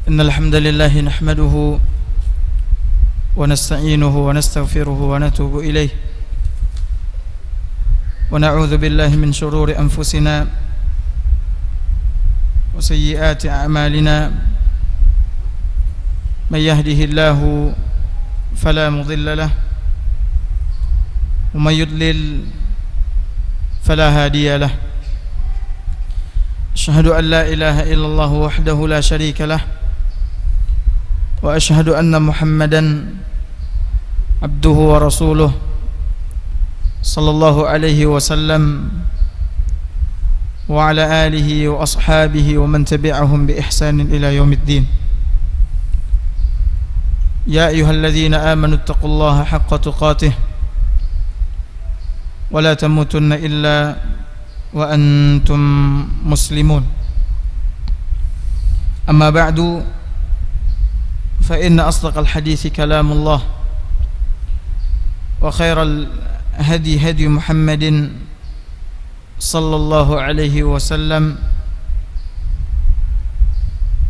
إن الحمد لله نحمده ونستعينه ونستغفره ونتوب إليه ونعوذ بالله من شرور أنفسنا وسيئات أعمالنا من يهده الله فلا مضل له ومن يضلل فلا هادي له أشهد أن لا إله إلا الله وحده لا شريك له وأشهد أن محمدا عبده ورسوله صلى الله عليه وسلم وعلى آله وأصحابه ومن تبعهم بإحسان إلى يوم الدين يا أيها الذين آمنوا اتقوا الله حق تقاته ولا تموتن إلا وأنتم مسلمون أما بعد فإن أصدق الحديث كلام الله وخير الهدي هدي محمد صلى الله عليه وسلم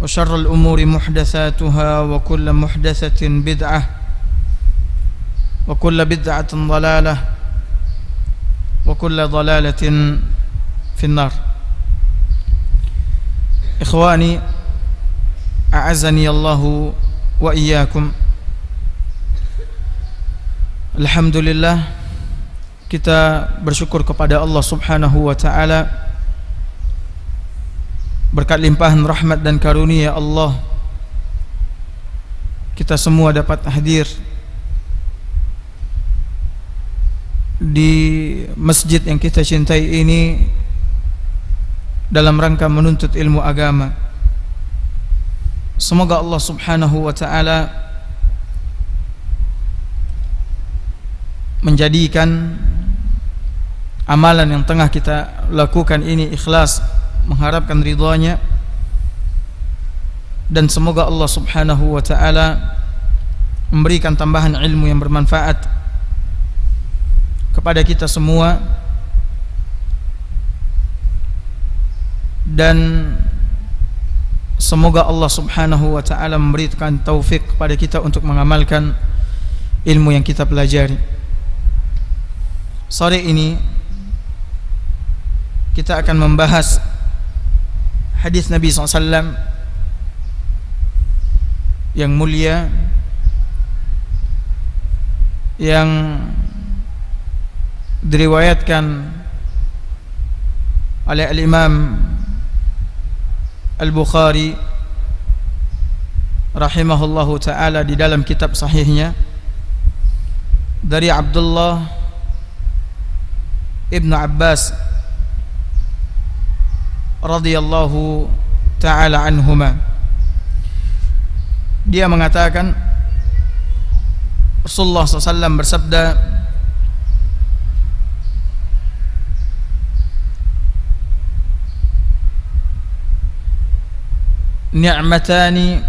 وشر الأمور محدثاتها وكل محدثة بدعة وكل بدعة ضلالة وكل ضلالة في النار. إخواني أعزني الله وإياكم. Alhamdulillah, kita bersyukur kepada Allah Subhanahu wa taala. Berkat limpahan rahmat dan karunia Allah, kita semua dapat hadir di masjid yang kita cintai ini dalam rangka menuntut ilmu agama. Semoga Allah Subhanahu wa taala menjadikan amalan yang tengah kita lakukan ini ikhlas, mengharapkan ridhanya, dan semoga Allah Subhanahu wa taala memberikan tambahan ilmu yang bermanfaat kepada kita semua, dan semoga Allah Subhanahu wa taala memberikan taufik kepada kita untuk mengamalkan ilmu yang kita pelajari. Sore ini kita akan membahas hadis Nabi SAW yang mulia, yang diriwayatkan oleh Al-Imam Al-Bukhari rahimahullahu ta'ala di dalam kitab sahihnya dari Abdullah Ibn Abbas radhiyallahu ta'ala anhuma. Dia mengatakan Rasulullah SAW bersabda, ni'matani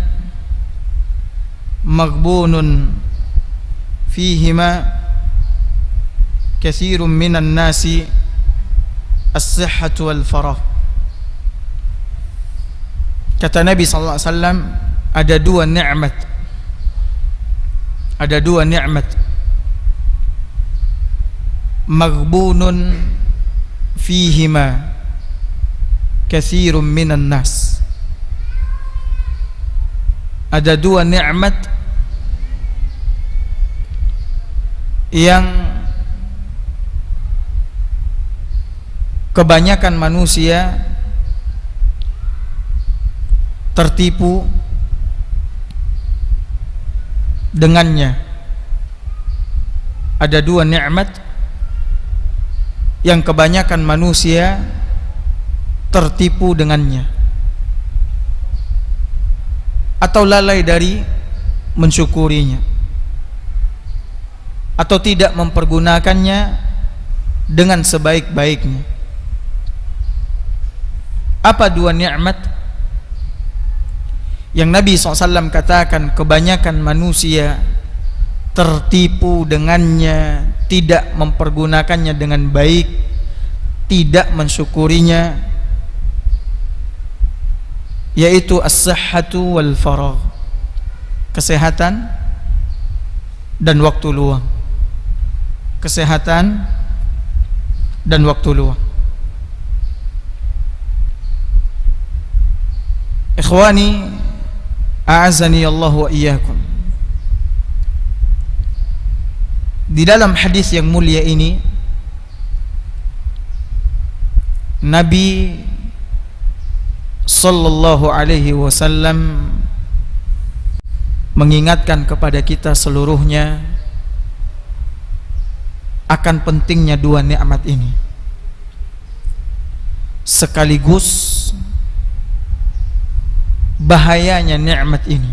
maghbunun fihima katsirun minan nasi as-sihhatu wal farah. Kata Nabi sallallahu alaihi wasallam, ada dua nikmat maghbunun fihima katsirun minan nas. Ada dua nikmat yang kebanyakan manusia tertipu dengannya. Ada dua nikmat yang kebanyakan manusia tertipu dengannya atau lalai dari mensyukurinya atau tidak mempergunakannya dengan sebaik-baiknya. Apa dua nikmat yang Nabi SAW katakan kebanyakan manusia tertipu dengannya, tidak mempergunakannya dengan baik, tidak mensyukurinya? yaitu as-sihhatu wal faragh, kesehatan dan waktu luang. Kesehatan dan waktu luang. Ikhwani, a'azani Allah wa iyyakum. Di dalam hadis yang mulia ini, Nabi sallallahu alaihi wasallam mengingatkan kepada kita seluruhnya akan pentingnya dua nikmat ini, sekaligus bahayanya nikmat ini.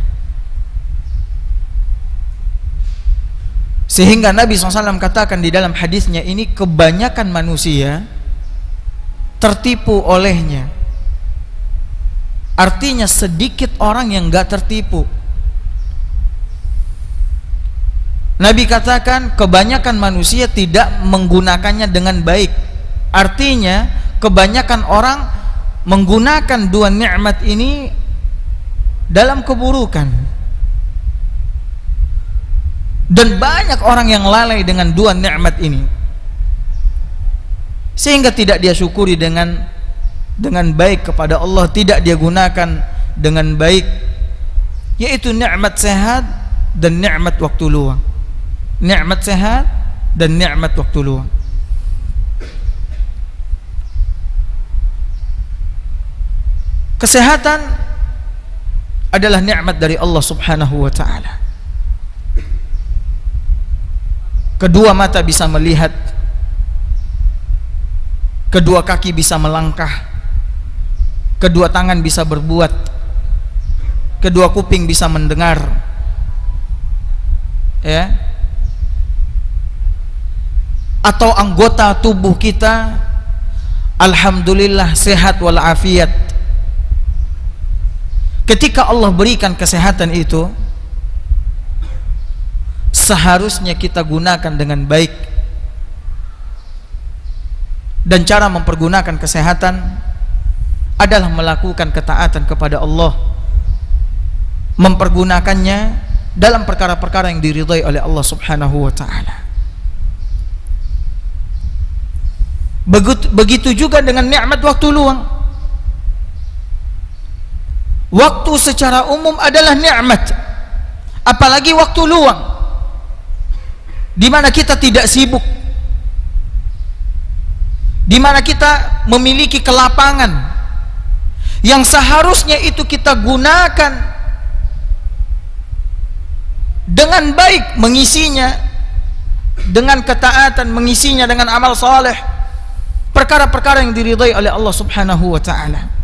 Sehingga Nabi SAW katakan di dalam hadisnya ini, kebanyakan manusia tertipu olehnya. Artinya sedikit orang yang gak tertipu. Nabi katakan kebanyakan manusia tidak menggunakannya dengan baik. Artinya kebanyakan orang menggunakan dua nikmat ini dalam keburukan. Dan banyak orang yang lalai dengan dua nikmat ini, sehingga tidak dia syukuri dengan baik kepada Allah, tidak dia gunakan dengan baik, yaitu nikmat sehat dan nikmat waktu luang. Nikmat sehat dan nikmat waktu luang. Kesehatan adalah nikmat dari Allah Subhanahu wa ta'ala. Kedua mata bisa melihat, kedua kaki bisa melangkah, kedua tangan bisa berbuat, kedua kuping bisa mendengar, ya, atau anggota tubuh kita alhamdulillah sehat walafiat. Ketika Allah berikan kesehatan itu, seharusnya kita gunakan dengan baik. Dan cara mempergunakan kesehatan adalah melakukan ketaatan kepada Allah, mempergunakannya dalam perkara-perkara yang diridhai oleh Allah Subhanahu wa ta'ala. Begitu juga dengan nikmat waktu luang. Waktu secara umum adalah nikmat, apalagi waktu luang, di mana kita tidak sibuk, di mana kita memiliki kelapangan yang seharusnya itu kita gunakan dengan baik, mengisinya dengan ketaatan, mengisinya dengan amal saleh, perkara-perkara yang diridhai oleh Allah Subhanahu wa ta'ala.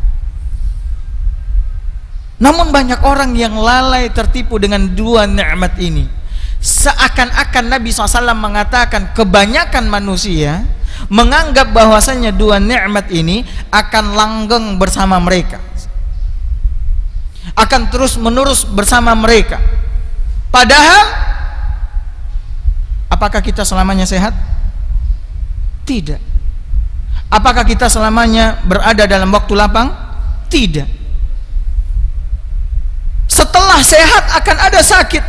Namun banyak orang yang lalai, tertipu dengan dua nikmat ini. Seakan-akan Nabi SAW mengatakan kebanyakan manusia menganggap bahwasanya dua nikmat ini akan langgeng bersama mereka, akan terus menerus bersama mereka. Padahal apakah kita selamanya sehat? Tidak. Apakah kita selamanya berada dalam waktu lapang? Tidak. Setelah sehat akan ada sakit,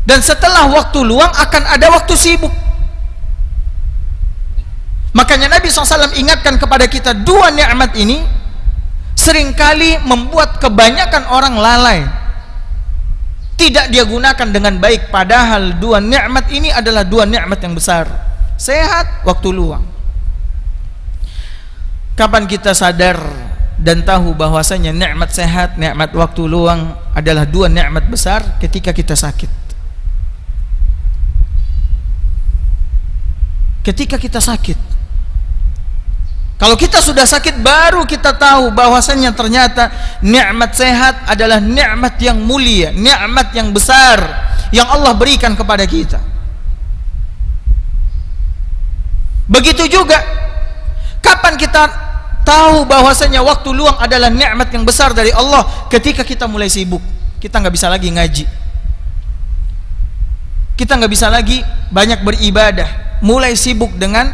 dan setelah waktu luang akan ada waktu sibuk. Makanya Nabi SAW ingatkan kepada kita, dua nikmat ini seringkali membuat kebanyakan orang lalai, tidak dia gunakan dengan baik. Padahal dua nikmat ini adalah dua nikmat yang besar, sehat, waktu luang. Kapan kita sadar dan tahu bahwasanya nikmat sehat, nikmat waktu luang adalah dua nikmat besar? Ketika kita sakit. Ketika kita sakit. Kalau kita sudah sakit, baru kita tahu bahwasanya ternyata nikmat sehat adalah nikmat yang mulia, nikmat yang besar yang Allah berikan kepada kita. Begitu juga kapan kita tahu bahwasanya waktu luang adalah nikmat yang besar dari Allah? Ketika kita mulai sibuk, kita nggak bisa lagi ngaji, kita nggak bisa lagi banyak beribadah, mulai sibuk dengan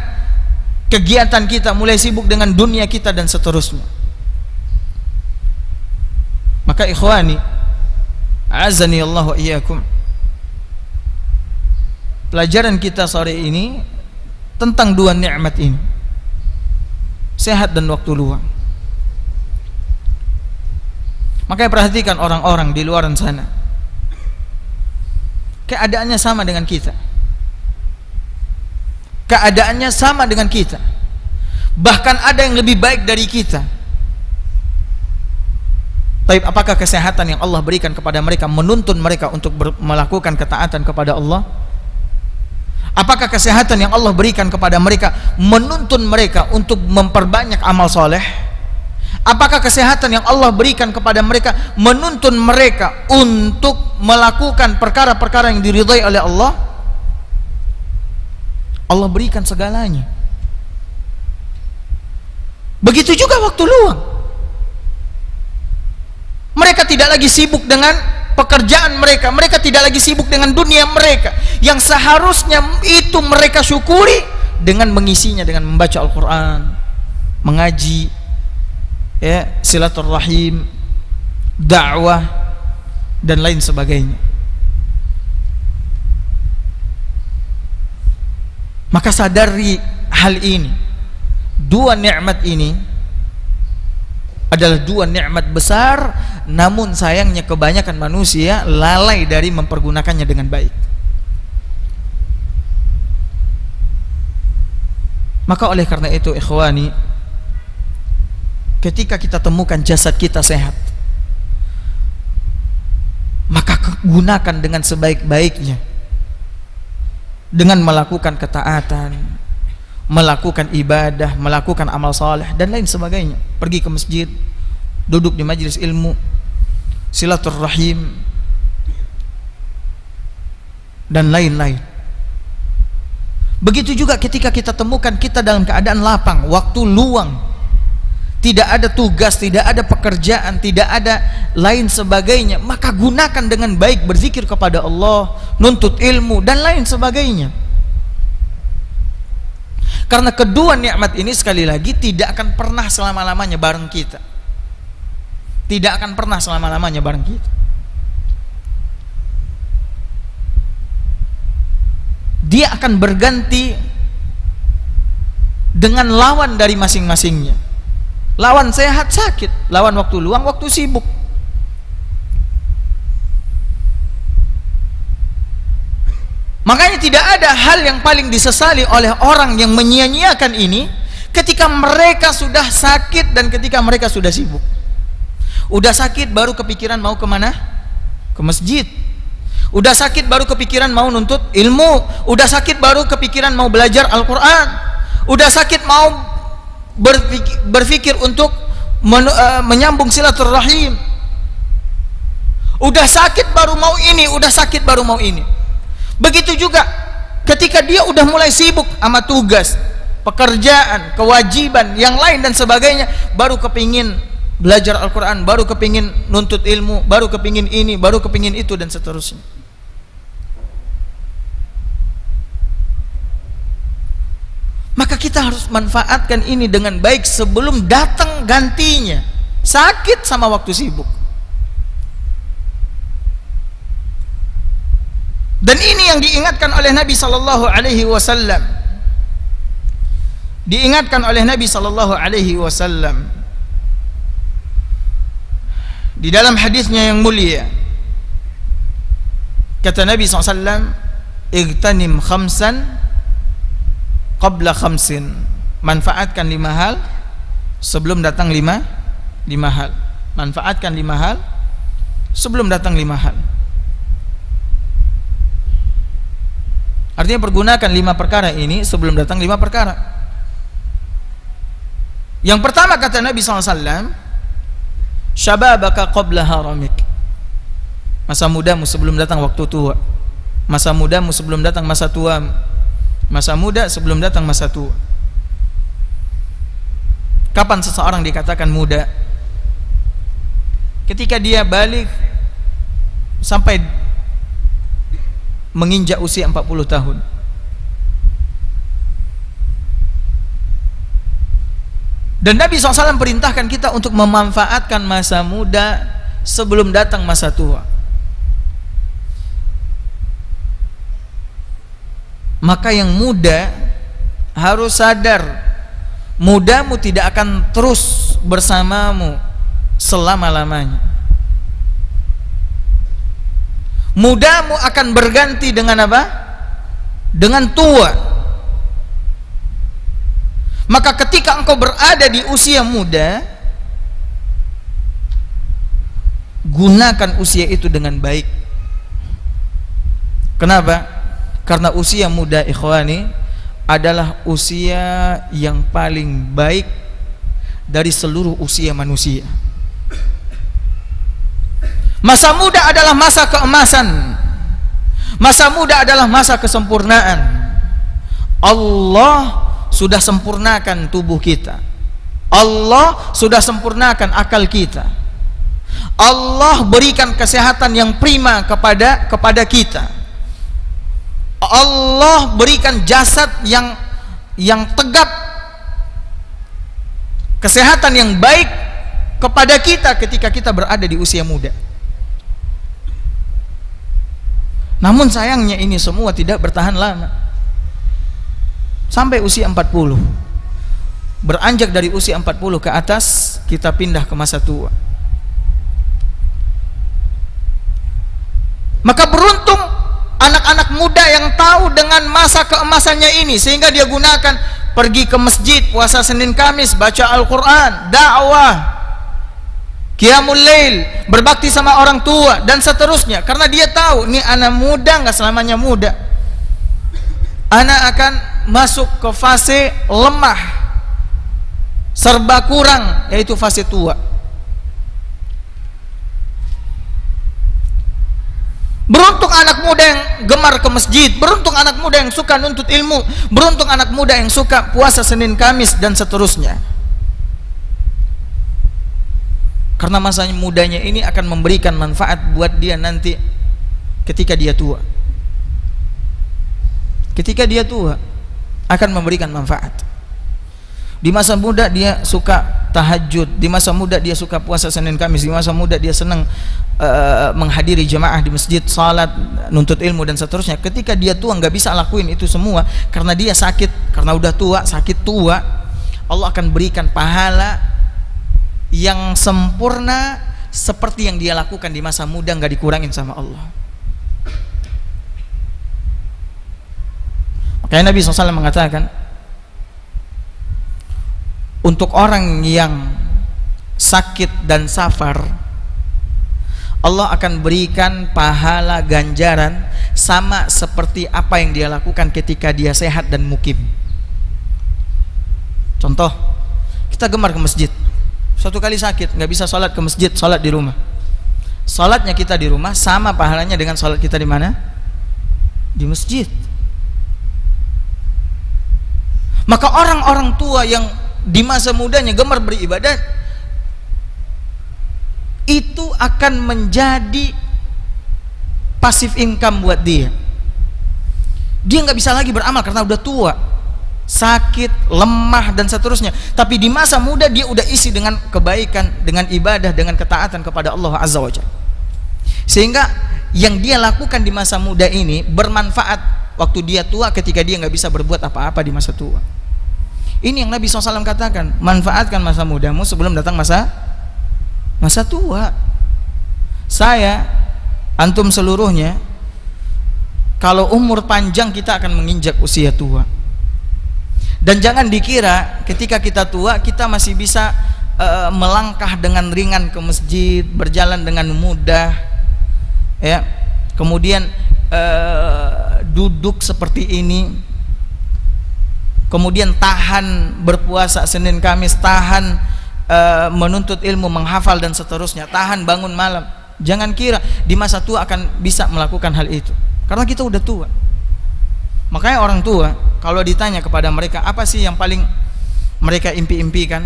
kegiatan kita, mulai sibuk dengan dunia kita dan seterusnya. Maka ikhwani, azani Allah wa iyyakum, pelajaran kita sore ini tentang dua nikmat ini, sehat dan waktu luang. Makanya perhatikan orang-orang di luar sana, keadaannya sama dengan kita. Keadaannya sama dengan kita. Bahkan ada yang lebih baik dari kita. Tapi apakah kesehatan yang Allah berikan kepada mereka menuntun mereka untuk melakukan ketaatan kepada Allah? Apakah kesehatan yang Allah berikan kepada mereka menuntun mereka untuk memperbanyak amal soleh? Apakah kesehatan yang Allah berikan kepada mereka menuntun mereka untuk melakukan perkara-perkara yang diridhai oleh Allah? Allah berikan segalanya. Begitu juga waktu luang. Mereka tidak lagi sibuk dengan pekerjaan mereka, mereka tidak lagi sibuk dengan dunia mereka, yang seharusnya itu mereka syukuri dengan mengisinya dengan membaca Al-Quran, mengaji, ya, silaturahim, dakwah dan lain sebagainya. Maka sadari hal ini, dua nikmat ini adalah dua nikmat besar, namun sayangnya kebanyakan manusia lalai dari mempergunakannya dengan baik. Maka oleh karena itu ikhwani, ketika kita temukan jasad kita sehat, maka gunakan dengan sebaik-baiknya, dengan melakukan ketaatan, melakukan ibadah, melakukan amal saleh dan lain sebagainya. Pergi ke masjid, duduk di majelis ilmu, silaturahim dan lain-lain. Begitu juga ketika kita temukan kita dalam keadaan lapang, waktu luang, tidak ada tugas, tidak ada pekerjaan, tidak ada lain sebagainya, maka gunakan dengan baik, berzikir kepada Allah, nuntut ilmu dan lain sebagainya. Karena kedua nikmat ini sekali lagi tidak akan pernah selama-lamanya bareng kita. Tidak akan pernah selama-lamanya bareng kita. Dia akan berganti dengan lawan dari masing-masingnya. Lawan sehat, sakit. Lawan waktu luang, waktu sibuk. Makanya tidak ada hal yang paling disesali oleh orang yang menyia-nyiakan ini ketika mereka sudah sakit dan ketika mereka sudah sibuk. Udah sakit baru kepikiran mau kemana? Ke masjid. Udah sakit baru kepikiran mau nuntut ilmu. Udah sakit baru kepikiran mau belajar Al-Quran. Udah sakit mau berpikir untuk menyambung silaturahim. Udah sakit baru mau ini, udah sakit baru mau ini. Begitu juga ketika dia udah mulai sibuk sama tugas, pekerjaan, kewajiban, yang lain dan sebagainya, baru kepingin belajar Al-Quran, baru kepingin nuntut ilmu, baru kepingin ini, baru kepingin itu dan seterusnya. Maka kita harus manfaatkan ini dengan baik sebelum datang gantinya, sakit sama waktu sibuk. Dan ini yang diingatkan oleh Nabi sallallahu alaihi wasallam. Diingatkan oleh Nabi sallallahu alaihi wasallam di dalam hadisnya yang mulia. Kata Nabi sallallahu alaihi wasallam, "Igtanim khamsan qabla khamsin." Manfaatkan 5 hal sebelum datang 5 hal. Manfaatkan 5 hal sebelum datang 5 hal. Artinya pergunakan 5 perkara ini sebelum datang 5 perkara. Yang pertama kata Nabi SAW, syababaka qabla haramik. Masa mudamu sebelum datang waktu tua. Masa mudamu sebelum datang masa tua. Masa muda sebelum datang masa tua. Kapan seseorang dikatakan muda? Ketika dia balik sampai menginjak usia 40 tahun. Dan Nabi SAW perintahkan kita untuk memanfaatkan masa muda sebelum datang masa tua. Maka yang muda harus sadar, mudamu tidak akan terus bersamamu selama-lamanya. Mudamu akan berganti dengan apa? Dengan tua. Maka ketika engkau berada di usia muda, gunakan usia itu dengan baik. Kenapa? Karena usia muda, ikhwani, adalah usia yang paling baik dari seluruh usia manusia. Masa muda adalah masa keemasan. Masa muda adalah masa kesempurnaan. Allah sudah sempurnakan tubuh kita. Allah sudah sempurnakan akal kita. Allah berikan kesehatan yang prima kepada kita. Allah berikan jasad yang tegap, kesehatan yang baik kepada kita ketika kita berada di usia muda. Namun sayangnya ini semua tidak bertahan lama. Sampai usia 40. Beranjak dari usia 40 ke atas, kita pindah ke masa tua. Maka beruntung anak-anak muda yang tahu dengan masa keemasannya ini, sehingga dia gunakan pergi ke masjid, puasa Senin Kamis, baca Al-Quran, dakwah, qiyamul lail, berbakti sama orang tua, dan seterusnya. Karena dia tahu, ini anak muda nggak selamanya muda. Anak akan masuk ke fase lemah, serba kurang, yaitu fase tua. Beruntung anak muda yang gemar ke masjid, beruntung anak muda yang suka nuntut ilmu, beruntung anak muda yang suka puasa Senin Kamis dan seterusnya. Karena masa mudanya ini akan memberikan manfaat buat dia nanti ketika dia tua. Ketika dia tua akan memberikan manfaat. Di masa muda dia suka tahajud, di masa muda dia suka puasa Senin Kamis, di masa muda dia senang menghadiri jamaah di masjid, salat, nuntut ilmu dan seterusnya. Ketika dia tua nggak bisa lakuin itu semua karena dia sakit, karena udah tua, sakit tua. Allah akan berikan pahala yang sempurna seperti yang dia lakukan di masa muda, nggak dikurangin sama Allah. Makanya Nabi SAW mengatakan, untuk orang yang sakit dan safar, Allah akan berikan pahala ganjaran sama seperti apa yang dia lakukan ketika dia sehat dan mukim. Contoh, kita gemar ke masjid, suatu kali sakit, nggak bisa sholat ke masjid, sholat di rumah. Sholatnya kita di rumah sama pahalanya dengan sholat kita di mana? Di masjid. Maka orang-orang tua yang di masa mudanya gemar beribadah, itu akan menjadi pasif income buat dia. Dia nggak bisa lagi beramal karena udah tua, sakit, lemah dan seterusnya. Tapi di masa muda dia udah isi dengan kebaikan, dengan ibadah, dengan ketaatan kepada Allah Azza wa Jalla. Sehingga yang dia lakukan di masa muda ini bermanfaat waktu dia tua, ketika dia nggak bisa berbuat apa-apa di masa tua. Ini yang Nabi SAW katakan, manfaatkan masa mudamu sebelum datang masa tua. Saya, antum seluruhnya, kalau umur panjang kita akan menginjak usia tua. Dan jangan dikira ketika kita tua kita masih bisa melangkah dengan ringan ke masjid, berjalan dengan mudah, ya. Kemudian duduk seperti ini, kemudian tahan berpuasa Senin Kamis, tahan menuntut ilmu, menghafal dan seterusnya, tahan bangun malam. Jangan kira di masa tua akan bisa melakukan hal itu, karena kita udah tua. Makanya orang tua kalau ditanya kepada mereka apa sih yang paling mereka impi-impikan,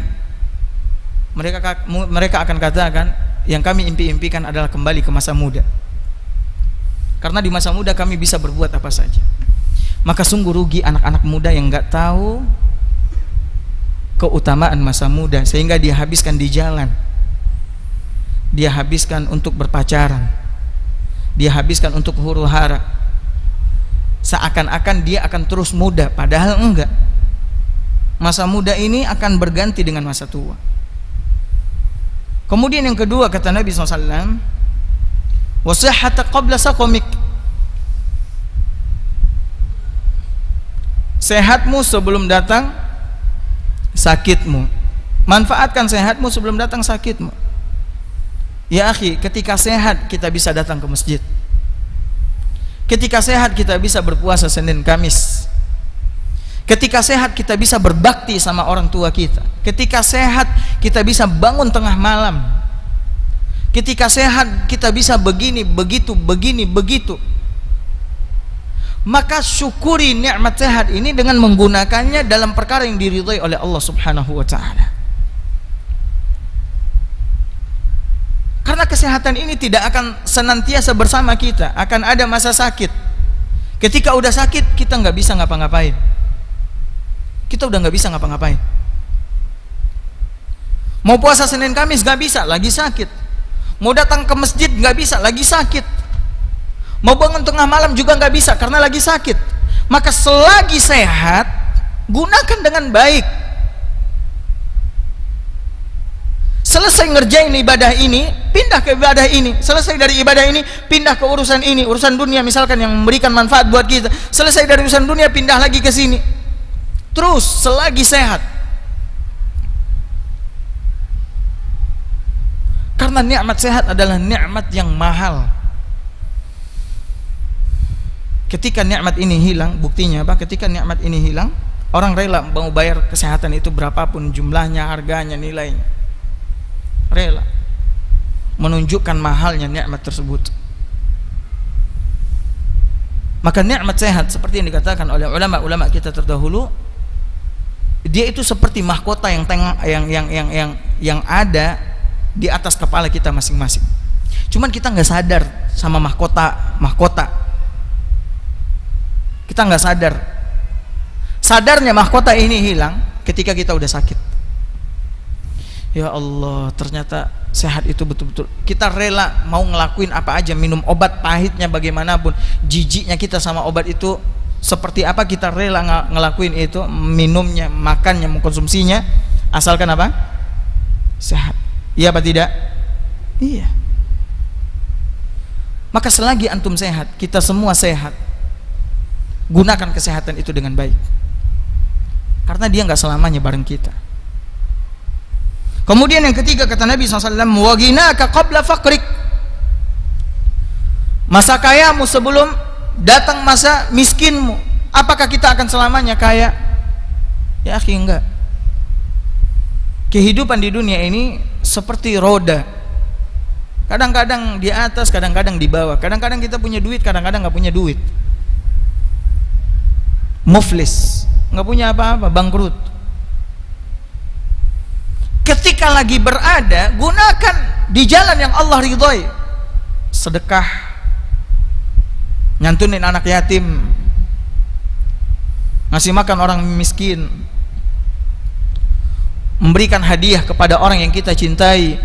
mereka akan katakan, yang kami impi-impikan adalah kembali ke masa muda, karena di masa muda kami bisa berbuat apa saja. Maka sungguh rugi anak-anak muda yang nggak tahu keutamaan masa muda sehingga dia habiskan di jalan, dia habiskan untuk berpacaran, dia habiskan untuk huru hara, seakan-akan dia akan terus muda, padahal enggak. Masa muda ini akan berganti dengan masa tua. Kemudian yang kedua kata Nabi SAW, wasihhata qabla saqamik, sehatmu sebelum datang sakitmu. Manfaatkan sehatmu sebelum datang sakitmu. Ya akhi, ketika sehat kita bisa datang ke masjid. Ketika sehat kita bisa berpuasa Senin Kamis. Ketika sehat kita bisa berbakti sama orang tua kita. Ketika sehat kita bisa bangun tengah malam. Ketika sehat kita bisa begini, begitu, begini, begitu. Maka syukuri nikmat sehat ini dengan menggunakannya dalam perkara yang diridhai oleh Allah Subhanahu wa taala. Karena kesehatan ini tidak akan senantiasa bersama kita, akan ada masa sakit. Ketika udah sakit kita nggak bisa ngapa-ngapain. Kita udah nggak bisa ngapa-ngapain. Mau puasa Senin Kamis nggak bisa, lagi sakit. Mau datang ke masjid nggak bisa, lagi sakit. Mau bangun tengah malam juga nggak bisa karena lagi sakit. Maka selagi sehat, gunakan dengan baik. Selesai ngerjain ibadah ini, pindah ke ibadah ini. Selesai dari ibadah ini, pindah ke urusan ini, urusan dunia misalkan yang memberikan manfaat buat kita. Selesai dari urusan dunia, pindah lagi ke sini. Terus selagi sehat. Karena nikmat sehat adalah nikmat yang mahal. Ketika nikmat ini hilang, buktinya apa? Ketika nikmat ini hilang, orang rela mau bayar kesehatan itu berapapun jumlahnya, harganya, nilainya. Rela. Menunjukkan mahalnya nikmat tersebut. Maka nikmat sehat seperti yang dikatakan oleh ulama-ulama kita terdahulu, dia itu seperti mahkota yang ada di atas kepala kita masing-masing. Cuman kita nggak sadar sama mahkota. Kita nggak sadar. Sadarnya mahkota ini hilang ketika kita udah sakit. Ya Allah, ternyata sehat itu betul-betul. Kita rela mau ngelakuin apa aja, minum obat pahitnya bagaimanapun, jijiknya kita sama obat itu seperti apa, kita rela ngelakuin itu, minumnya, makannya, mengkonsumsinya, asalkan apa? Sehat. Iya apa tidak? Iya. Maka selagi antum sehat, kita semua sehat, gunakan kesehatan itu dengan baik. Karena dia nggak selamanya bareng kita. Kemudian yang ketiga kata Nabi SAW, waghinaka qabla faqrik, masa kayamu sebelum datang masa miskinmu. Apakah kita akan selamanya kaya? Ya akhi, enggak. Kehidupan di dunia ini seperti roda, kadang-kadang di atas, kadang-kadang di bawah. Kadang-kadang kita punya duit, kadang-kadang nggak punya duit. Muflis, nggak punya apa-apa, bangkrut. Ketika lagi berada, gunakan di jalan yang Allah ridhoi. Sedekah, nyantunin anak yatim, ngasih makan orang miskin, memberikan hadiah kepada orang yang kita cintai,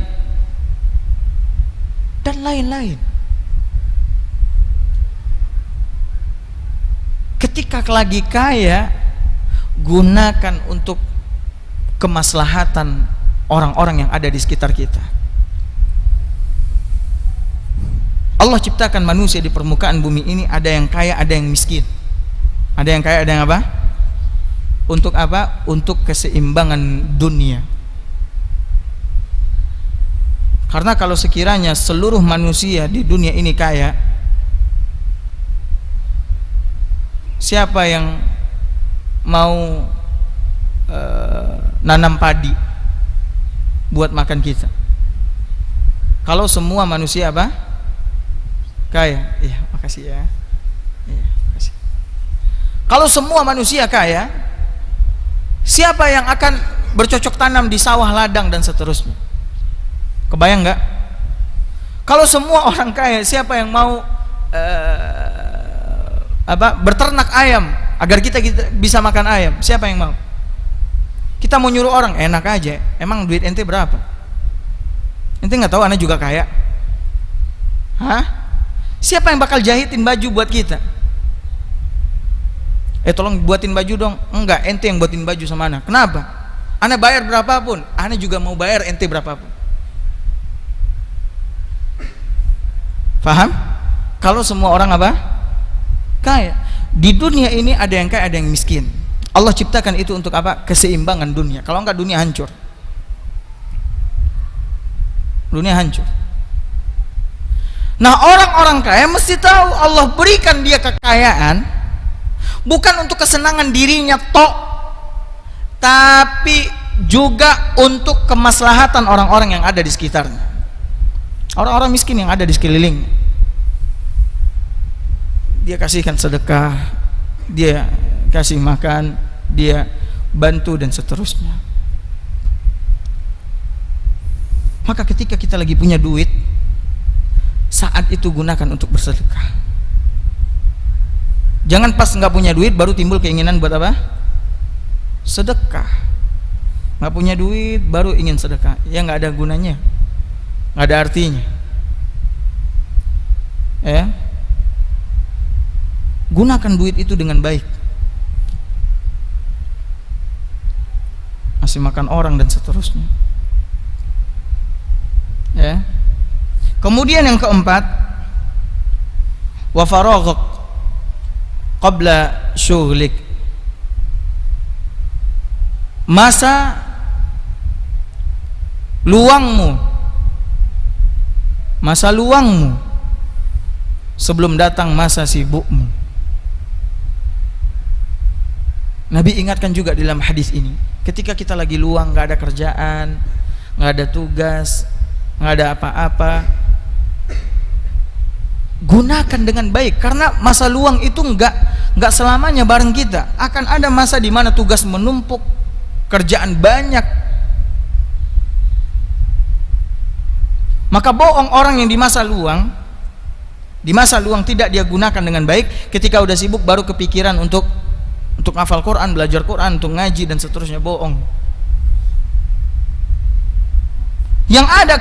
dan lain-lain. Ketika lagi kaya, gunakan untuk kemaslahatan orang-orang yang ada di sekitar kita. Allah ciptakan manusia di permukaan bumi ini, ada yang kaya, ada yang miskin. Ada yang kaya, ada yang apa? Untuk apa? Untuk keseimbangan dunia. Karena kalau sekiranya seluruh manusia di dunia ini kaya, siapa yang mau nanam padi buat makan kita? Kalau semua manusia apa? Kaya. Iya, makasih ya. Iya, makasih. Kalau semua manusia kaya, siapa yang akan bercocok tanam di sawah, ladang dan seterusnya? Kebayang nggak? Kalau semua orang kaya, siapa yang mau berternak ayam agar kita bisa makan ayam? Siapa yang mau? Kita mau nyuruh orang, enak aja. Emang duit ente berapa? Ente nggak tahu ana juga kaya? Hah? Siapa yang bakal jahitin baju buat kita? Tolong buatin baju dong. Enggak, ente yang buatin baju sama ana. Kenapa? Ana bayar berapapun, ana juga mau bayar ente berapapun. Paham? Kalau semua orang apa? Kaya. Di dunia ini ada yang kaya, ada yang miskin. Allah ciptakan itu untuk apa? Keseimbangan dunia. Kalau enggak dunia hancur. Dunia hancur. Nah, orang-orang kaya mesti tahu Allah berikan dia kekayaan bukan untuk kesenangan dirinya tok, tapi juga untuk kemaslahatan orang-orang yang ada di sekitarnya. Orang-orang miskin yang ada di sekelilingnya. Dia kasihkan sedekah, dia kasih makan, dia bantu dan seterusnya. Maka ketika kita lagi punya duit, saat itu gunakan untuk bersedekah. Jangan pas nggak punya duit baru timbul keinginan buat apa? Sedekah. Nggak punya duit baru ingin sedekah, ya nggak ada gunanya, nggak ada artinya. Ya, gunakan duit itu dengan baik. Masih makan orang dan seterusnya. Ya. Kemudian yang keempat, wa faraghak qabla syughlik. Masa luangmu sebelum datang masa sibukmu. Nabi ingatkan juga dalam hadis ini, ketika kita lagi luang, nggak ada kerjaan, nggak ada tugas, nggak ada apa-apa, gunakan dengan baik, karena masa luang itu nggak selamanya bareng kita. Akan ada masa di mana tugas menumpuk, kerjaan banyak. Maka bohong orang yang di masa luang tidak dia gunakan dengan baik. Ketika udah sibuk baru kepikiran untuk hafal Quran, belajar Quran, untuk ngaji dan seterusnya. Bohong. Yang ada,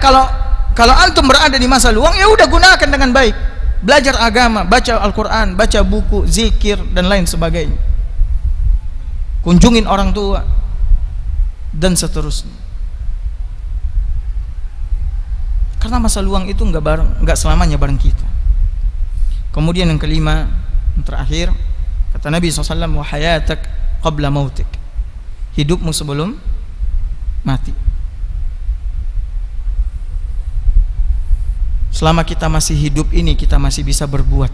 kalau antum berada di masa luang, ya udah gunakan dengan baik. Belajar agama, baca Al-Quran, baca buku, zikir dan lain sebagainya. Kunjungin orang tua dan seterusnya. Karena masa luang itu nggak selamanya bareng kita. Kemudian yang kelima, yang terakhir, kata Nabi SAW, wa hayatak qabla mautik. Hidupmu sebelum mati. Selama kita masih hidup ini, kita masih bisa berbuat.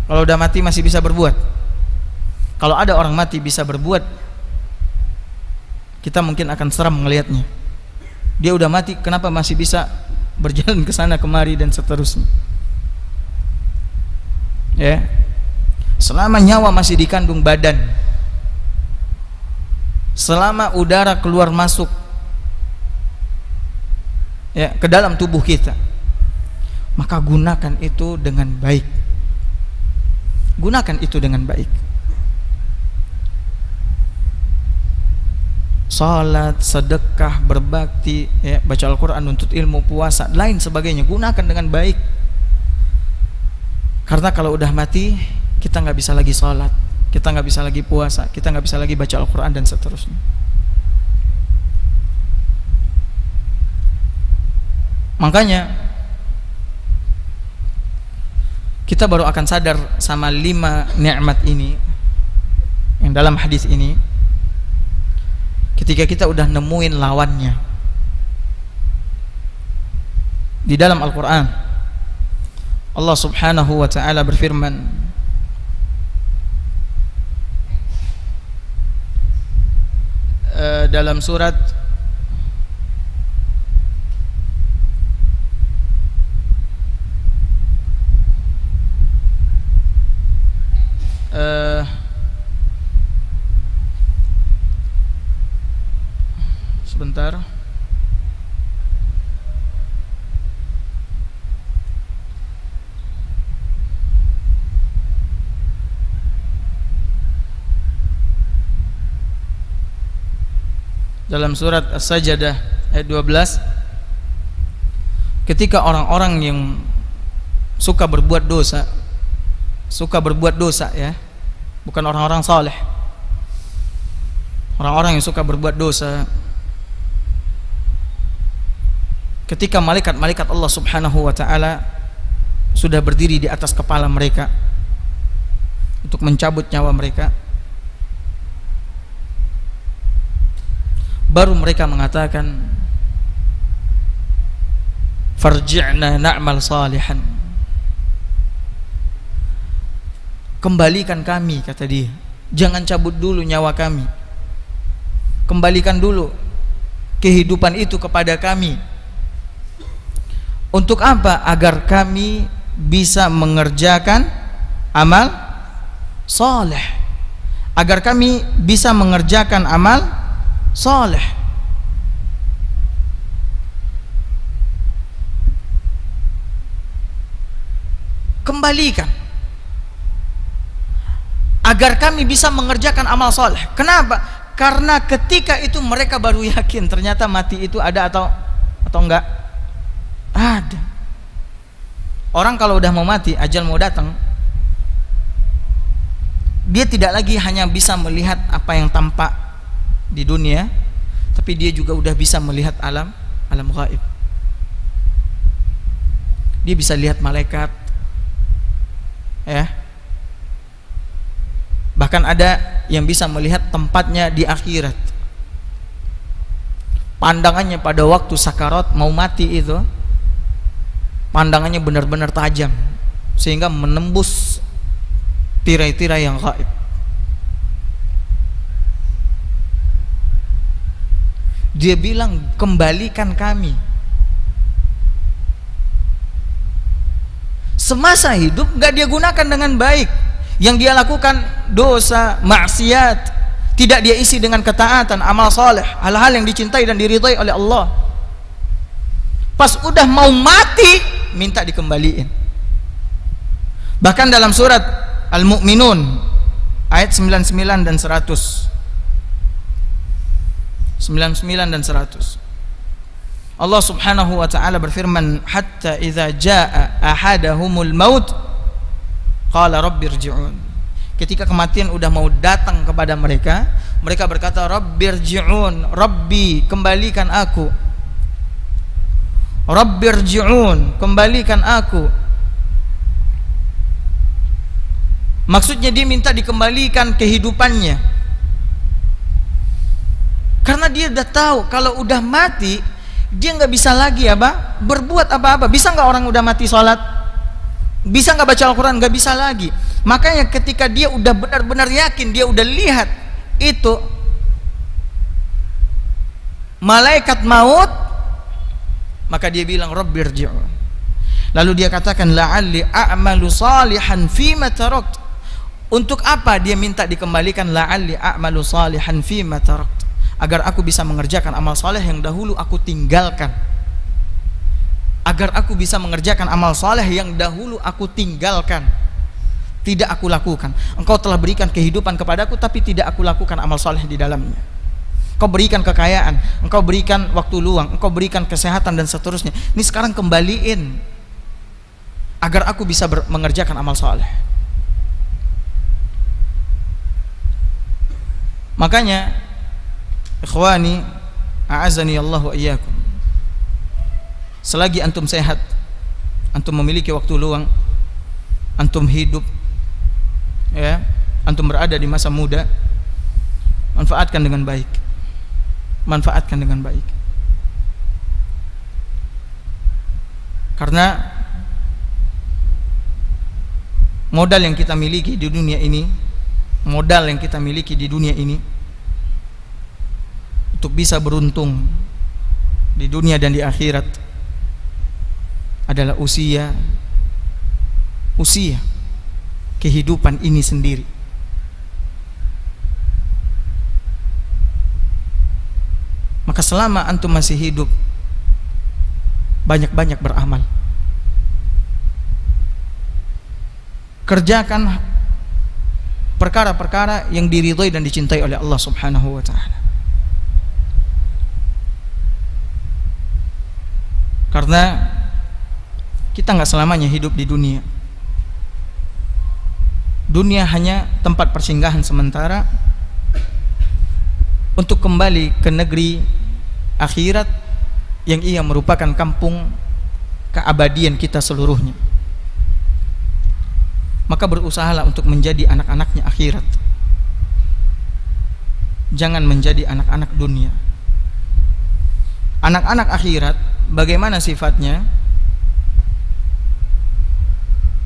Kalau udah mati masih bisa berbuat. Kalau ada orang mati bisa berbuat, kita mungkin akan seram melihatnya. Dia udah mati, kenapa masih bisa berjalan ke sana kemari dan seterusnya. Ya. Selama nyawa masih dikandung badan, selama udara keluar masuk ya ke dalam tubuh kita, maka gunakan itu dengan baik. Gunakan itu dengan baik. Salat, sedekah, berbakti, ya, baca Al-Quran, nuntut ilmu, puasa, lain sebagainya, gunakan dengan baik. Karena kalau udah mati, kita nggak bisa lagi salat, kita nggak bisa lagi puasa, kita nggak bisa lagi baca Al-Quran dan seterusnya. Makanya kita baru akan sadar sama 5 nikmat ini yang dalam hadis ini ketika kita udah nemuin lawannya. Di dalam Al-Quran Allah Subhanahu wa ta'ala berfirman, dalam surat sebentar, dalam surat As-Sajdah ayat 12, ketika orang-orang yang suka berbuat dosa ya, bukan orang-orang saleh, orang-orang yang suka berbuat dosa, ketika malaikat-malaikat Allah Subhanahu wa taala sudah berdiri di atas kepala mereka untuk mencabut nyawa mereka, baru mereka mengatakan, farji'na na'mal salihan, kembalikan kami, kata dia, jangan cabut dulu nyawa kami, kembalikan dulu kehidupan itu kepada kami. Untuk apa? Agar kami bisa mengerjakan amal saleh, agar kami bisa mengerjakan amal saleh. Kembalikan agar kami bisa mengerjakan amal saleh. Kenapa? Karena ketika itu mereka baru yakin ternyata mati itu ada atau enggak ada. Orang kalau udah mau mati, ajal mau datang, dia tidak lagi hanya bisa melihat apa yang tampak di dunia, tapi dia juga udah bisa melihat alam gaib. Dia bisa lihat malaikat, ya. Bahkan ada yang bisa melihat tempatnya di akhirat. Pandangannya pada waktu sakarat mau mati itu, pandangannya benar-benar tajam sehingga menembus tirai-tirai yang gaib. Dia bilang, kembalikan kami. Semasa hidup gak dia gunakan dengan baik. Yang dia lakukan dosa, maksiat, tidak dia isi dengan ketaatan, amal saleh, hal-hal yang dicintai dan diridhai oleh Allah. Pas udah mau mati, minta dikembaliin. Bahkan dalam surat Al-Mu'minun ayat 99 dan 100, 99 dan 100, Allah Subhanahu wa taala berfirman, hatta idza jaa ahadahumul maut qala rabbirji'un. Ketika kematian udah mau datang kepada mereka, mereka berkata, rabbirji'un, Rabbi kembalikan aku, rabbirji'un, kembalikan aku. Maksudnya dia minta dikembalikan kehidupannya, karena dia udah tahu kalau udah mati dia nggak bisa lagi berbuat apa-apa. Bisa nggak orang udah mati sholat? Bisa nggak baca Al-Quran? Nggak bisa lagi. Makanya ketika dia udah benar-benar yakin, dia udah lihat itu malaikat maut, maka dia bilang rabbirji'un. Lalu dia katakan, la'alli a'malu salihan fima tarakt. Untuk apa dia minta dikembalikan la'alli a'malu salihan fima tarakt? Agar aku bisa mengerjakan amal saleh yang dahulu aku tinggalkan. Agar aku bisa mengerjakan amal saleh yang dahulu aku tinggalkan, tidak aku lakukan. Engkau telah berikan kehidupan kepadaku, tapi tidak aku lakukan amal saleh di dalamnya. Engkau berikan kekayaan, engkau berikan waktu luang, engkau berikan kesehatan dan seterusnya. Ini sekarang kembaliin agar aku bisa mengerjakan amal saleh. Makanya ikhwani, a'azani Allah wa iyyakum, selagi antum sehat, antum memiliki waktu luang, antum hidup, ya, antum berada di masa muda, manfaatkan dengan baik. Manfaatkan dengan baik. Karena modal yang kita miliki di dunia ini, modal yang kita miliki di dunia ini untuk bisa beruntung di dunia dan di akhirat adalah usia kehidupan ini sendiri. Maka selama antum masih hidup, banyak-banyak beramal. Kerjakan perkara-perkara yang diridhai dan dicintai oleh Allah Subhanahu wa taala. Karena kita nggak selamanya hidup di dunia. Dunia hanya tempat persinggahan sementara untuk kembali ke negeri akhirat yang ia merupakan kampung keabadian kita seluruhnya. Maka berusahalah untuk menjadi anak-anaknya akhirat. Jangan menjadi anak-anak dunia. Anak-anak akhirat bagaimana sifatnya?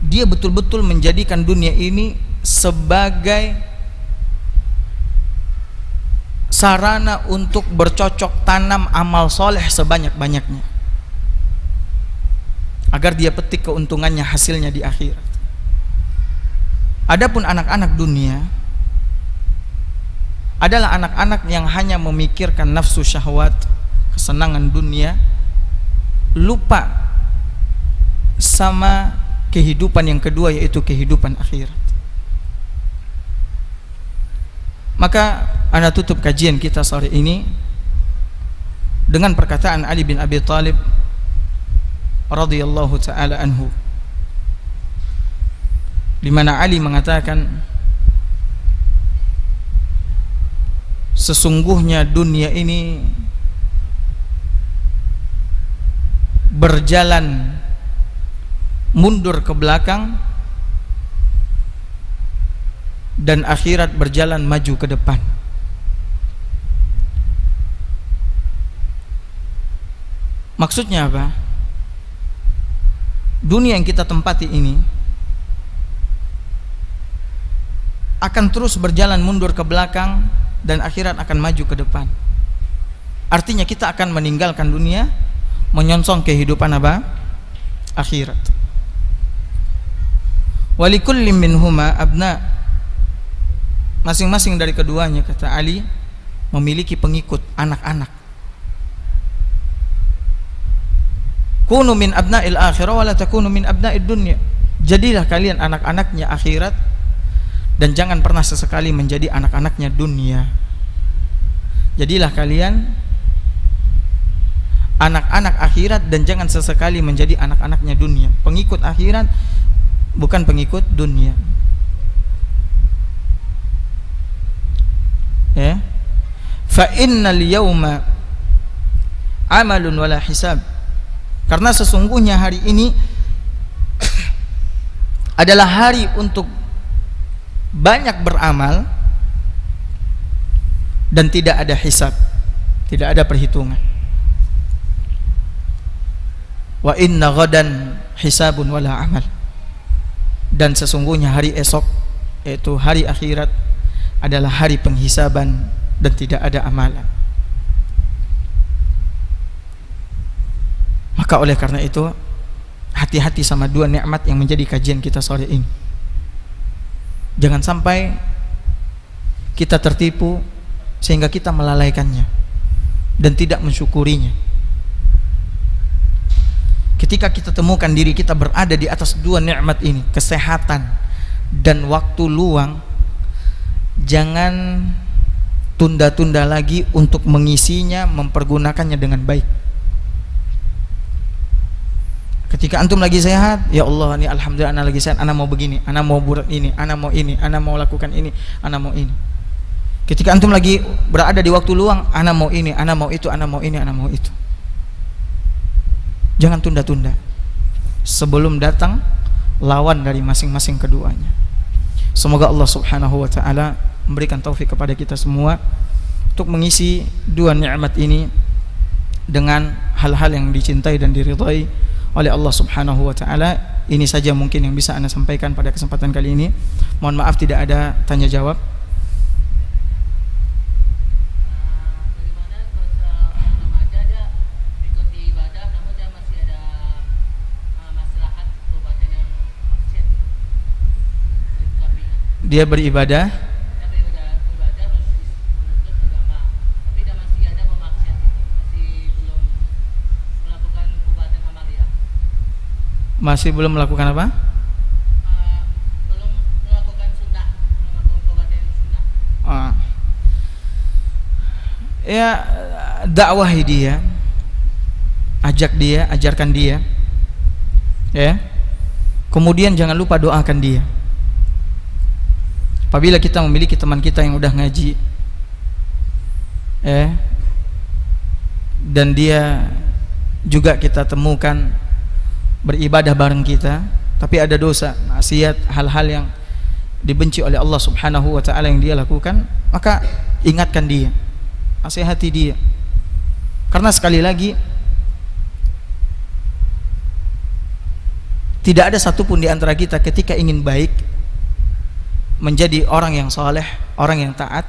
Dia betul-betul menjadikan dunia ini sebagai sarana untuk bercocok tanam amal soleh sebanyak-banyaknya, agar dia petik keuntungannya, hasilnya di akhirat. Adapun anak-anak dunia adalah anak-anak yang hanya memikirkan nafsu syahwat, kesenangan dunia, lupa sama kehidupan yang kedua, yaitu kehidupan akhirat. Maka ana tutup kajian kita sore ini dengan perkataan Ali bin Abi Thalib radhiyallahu taala anhu, di mana Ali mengatakan, sesungguhnya dunia ini berjalan mundur ke belakang dan akhirat berjalan maju ke depan. Maksudnya apa? Dunia yang kita tempati ini akan terus berjalan mundur ke belakang dan akhirat akan maju ke depan. Artinya kita akan meninggalkan dunia, menyongsong kehidupan apa? Akhirat. Walikulli minhuma abna, masing-masing dari keduanya, kata Ali, memiliki pengikut, anak-anak. Kunu min abna'il akhirah wa la takunu min abna'id dunya. Jadilah kalian anak-anaknya akhirat dan jangan pernah sesekali menjadi anak-anaknya dunia. Jadilah kalian anak-anak akhirat dan jangan sesekali menjadi anak-anaknya dunia. Pengikut akhirat, bukan pengikut dunia. Ya. Fa innal yawma amalun wala hisab. Karena sesungguhnya hari ini adalah hari untuk banyak beramal dan tidak ada hisab, tidak ada perhitungan. Wa inna ghadan hisabun wala amal. Dan sesungguhnya hari esok, yaitu hari akhirat, adalah hari penghisaban dan tidak ada amalan. Maka oleh karena itu, hati-hati sama dua nikmat yang menjadi kajian kita sore ini. Jangan sampai kita tertipu sehingga kita melalaikannya dan tidak mensyukurinya. Ketika kita temukan diri kita berada di atas dua nikmat ini, kesehatan dan waktu luang, jangan tunda-tunda lagi untuk mengisinya, mempergunakannya dengan baik. Ketika antum lagi sehat, ya Allah, ini alhamdulillah ana lagi sehat, ana mau begini, ana mau buat ini, ana mau ini, ana mau lakukan ini, ana mau ini. Ketika antum lagi berada di waktu luang, ana mau ini, ana mau itu, ana mau ini, ana mau itu. Jangan tunda-tunda sebelum datang lawan dari masing-masing keduanya. Semoga Allah subhanahu wa ta'ala memberikan taufik kepada kita semua untuk mengisi dua nikmat ini dengan hal-hal yang dicintai dan diridhai oleh Allah subhanahu wa ta'ala. Ini saja mungkin yang bisa Anda sampaikan pada kesempatan kali ini. Mohon maaf tidak ada tanya jawab. Dia beribadah menuntut agama, tapi dia masih ada pemaksiat itu, masih belum melakukan perbuatan amaliyah. Masih belum melakukan apa? Belum melakukan sunnah, belum melakukan perbuatan sunnah. Ya, dakwahi dia ajak dia, ajarkan dia, ya. Kemudian jangan lupa doakan dia. Apabila kita memiliki teman kita yang udah ngaji, dan dia juga kita temukan beribadah bareng kita, tapi ada dosa, maksiat, hal-hal yang dibenci oleh Allah Subhanahu wa taala yang dia lakukan, maka ingatkan dia, nasihati dia. Karena sekali lagi, tidak ada satupun di antara kita ketika ingin baik, menjadi orang yang saleh, orang yang taat,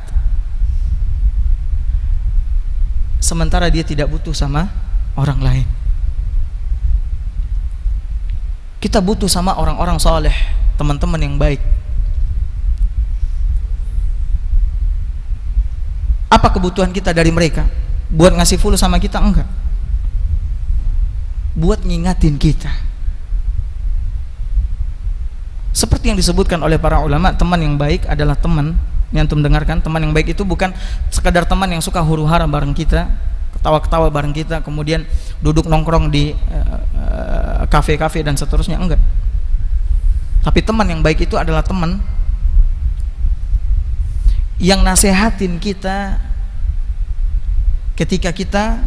sementara dia tidak butuh sama orang lain. Kita butuh sama orang-orang saleh, teman-teman yang baik. Apa kebutuhan kita dari mereka? Buat ngasih follow sama kita? Enggak. Buat ngingatin kita. Seperti yang disebutkan oleh para ulama, teman yang baik adalah teman yang antum dengarkan. Teman yang baik itu bukan sekadar teman yang suka huru-hara bareng kita, ketawa-ketawa bareng kita, kemudian duduk nongkrong di kafe-kafe dan seterusnya, enggak. Tapi teman yang baik itu adalah teman yang nasehatin kita ketika kita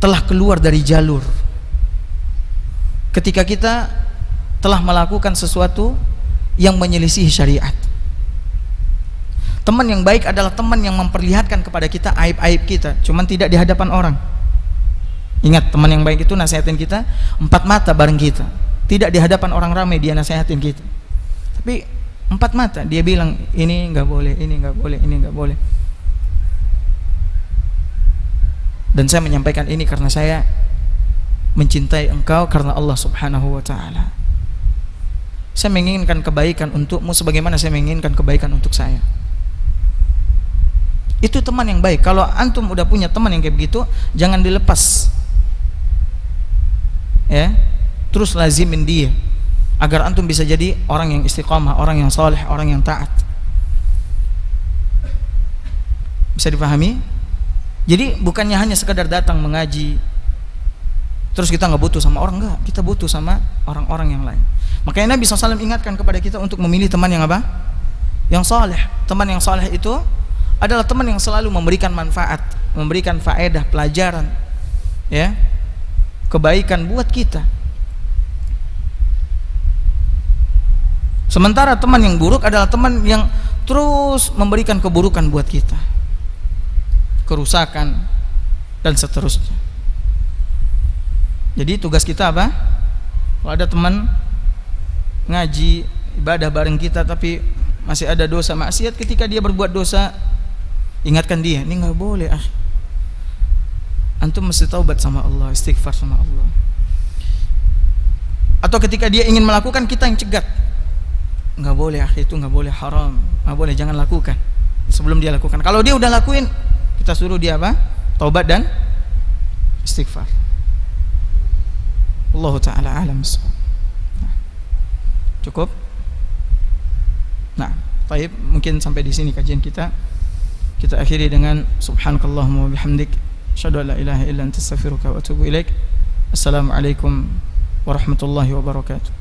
telah keluar dari jalur, ketika kita telah melakukan sesuatu yang menyelisihi syariat. Teman yang baik adalah teman yang memperlihatkan kepada kita aib-aib kita, cuman tidak di hadapan orang. Ingat, teman yang baik itu nasihatin kita empat mata bareng kita, tidak di hadapan orang ramai dia nasihatin kita, tapi empat mata dia bilang ini nggak boleh, ini nggak boleh, ini nggak boleh. Dan saya menyampaikan ini karena saya mencintai engkau karena Allah Subhanahu wa taala. Saya menginginkan kebaikan untukmu sebagaimana saya menginginkan kebaikan untuk saya. Itu teman yang baik. Kalau antum udah punya teman yang kayak begitu, jangan dilepas, ya. Terus lazimin dia agar antum bisa jadi orang yang istiqamah, orang yang saleh, orang yang taat. Bisa dipahami? Jadi bukannya hanya sekadar datang mengaji terus kita nggak butuh sama orang, enggak, kita butuh sama orang-orang yang lain. Makanya Nabi SAW ingatkan kepada kita untuk memilih teman yang apa? Yang saleh. Teman yang saleh itu adalah teman yang selalu memberikan manfaat, memberikan faedah, pelajaran, ya, kebaikan buat kita. Sementara teman yang buruk adalah teman yang terus memberikan keburukan buat kita, kerusakan dan seterusnya. Jadi tugas kita apa? Kalau ada teman ngaji, ibadah bareng kita tapi masih ada dosa maksiat, ketika dia berbuat dosa, ingatkan dia, ini nggak boleh, antum mesti taubat sama Allah, istighfar sama Allah. Atau ketika dia ingin melakukan, kita yang cegat, nggak boleh, itu nggak boleh, haram, nggak boleh, jangan lakukan. Sebelum dia lakukan, kalau dia udah lakuin, kita suruh dia apa? Taubat dan istighfar. Allah Ta'ala alam. Cukup? Nah, baik, mungkin sampai di sini kajian kita. Kita akhiri dengan subhanakallahumma wa bihamdik, asyhadu an la ilaha illa anta astaghfiruka wa atubu ilaik. Assalamualaikum warahmatullahi wabarakatuh.